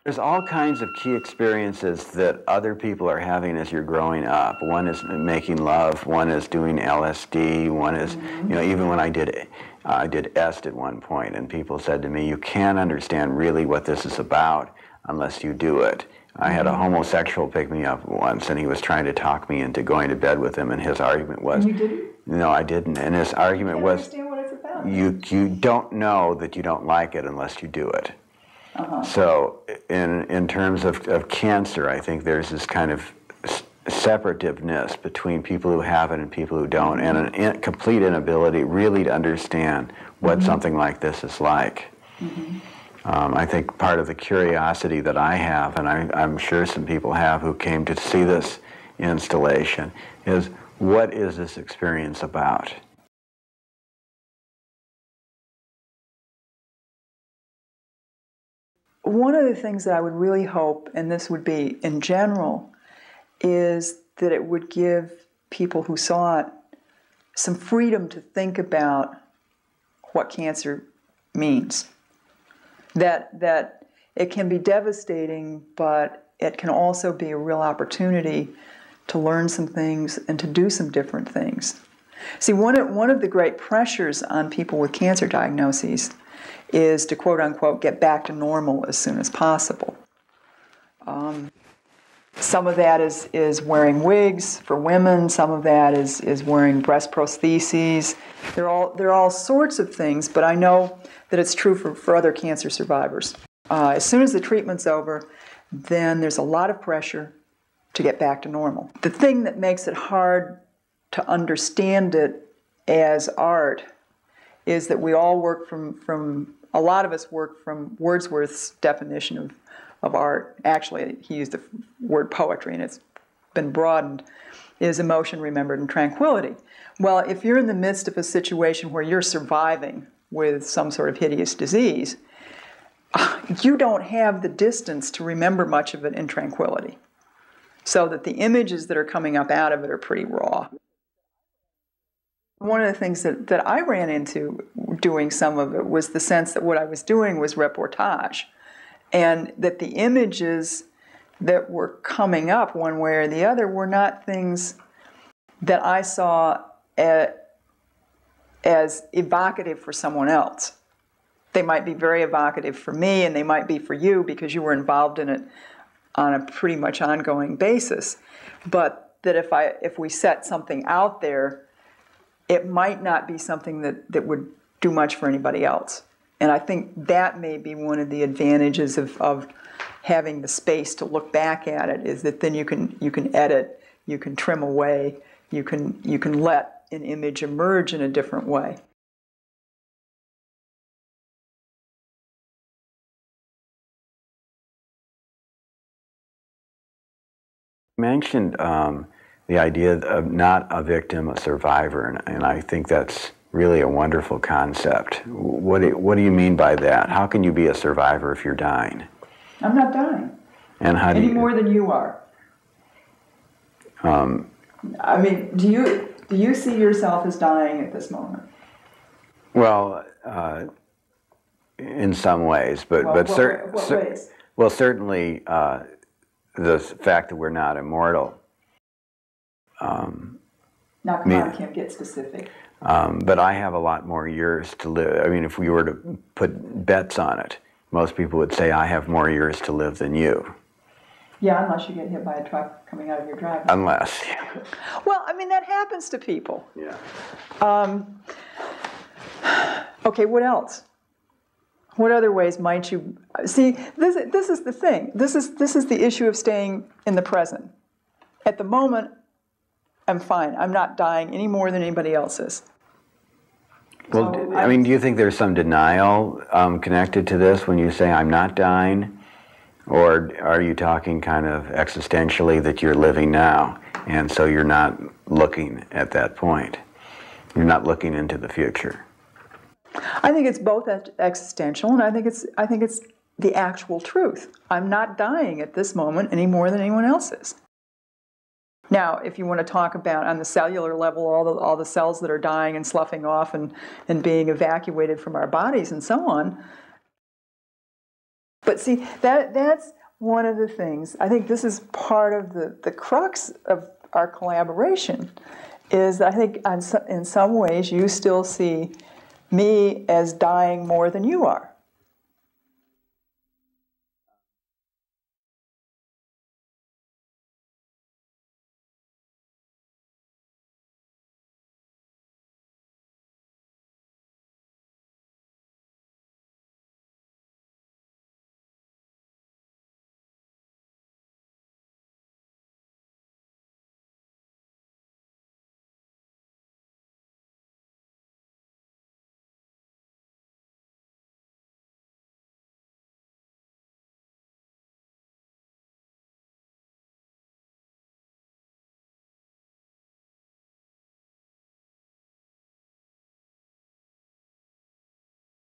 There's all kinds of key experiences that other people are having as you're growing up. One is making love, one is doing LSD, one is, you know, even when I did EST at one point, and people said to me, you can't understand really what this is about unless you do it. I had a homosexual pick me up once, and he was trying to talk me into going to bed with him, and his argument was... And you didn't? No, I didn't. And his argument was... understand what it's about. You don't know that you don't like it unless you do it. So in terms of cancer, I think there's this kind of separativeness between people who have it and people who don't, and a complete inability really to understand what something like this is like. I think part of the curiosity that I have, and I'm sure some people have who came to see this installation, is what is this experience about? One of the things that I would really hope, and this would be in general, is that it would give people who saw it some freedom to think about what cancer means. That it can be devastating, but it can also be a real opportunity to learn some things and to do some different things. See, one of the great pressures on people with cancer diagnoses is to quote-unquote get back to normal as soon as possible. Some of that is wearing wigs for women, some of that is wearing breast prostheses. There are all sorts of things, but I know that it's true for other cancer survivors. As soon as the treatment's over, then there's a lot of pressure to get back to normal. The thing that makes it hard to understand it as art is that we all work from a lot of us work from Wordsworth's definition of art. Actually, he used the word poetry, and it's been broadened, is emotion remembered in tranquility. Well, if you're in the midst of a situation where you're surviving with some sort of hideous disease, you don't have the distance to remember much of it in tranquility. So that the images that are coming up out of it are pretty raw. One of the things that I ran into doing some of it was the sense that what I was doing was reportage, and that the images that were coming up one way or the other were not things that I saw as evocative for someone else. They might be very evocative for me, and they might be for you because you were involved in it on a pretty much ongoing basis. But that if we set something out there, it might not be something that would do much for anybody else. And I think that may be one of the advantages of having the space to look back at it, is that then you can edit, you can trim away, you can let an image emerge in a different way. You mentioned the idea of not a victim, a survivor, and I think that's really a wonderful concept. What do you mean by that? How can you be a survivor if you're dying? I'm not dying. And how do any you... more than you are. I mean, do you see yourself as dying at this moment? Well, in some ways, but what ways? Well, certainly the fact that we're not immortal. Now, come on, Kim, get specific. But I have a lot more years to live. I mean, if we were to put bets on it, most people would say I have more years to live than you. Yeah, unless you get hit by a truck coming out of your driveway. Unless. Yeah. Well, I mean, that happens to people. Yeah. Okay, what else? What other ways might you see? This is the thing. This is the issue of staying in the present. At the moment, I'm fine. I'm not dying any more than anybody else is. Well, So I mean, do you think there's some denial connected to this when you say I'm not dying? Or are you talking kind of existentially that you're living now, and so you're not looking at that point? You're not looking into the future. I think it's both existential, and I think it's the actual truth. I'm not dying at this moment any more than anyone else is. Now, if you want to talk about on the cellular level, all the cells that are dying and sloughing off and being evacuated from our bodies and so on. But see, that's one of the things, I think this is part of the crux of our collaboration, is I think in some ways you still see me as dying more than you are.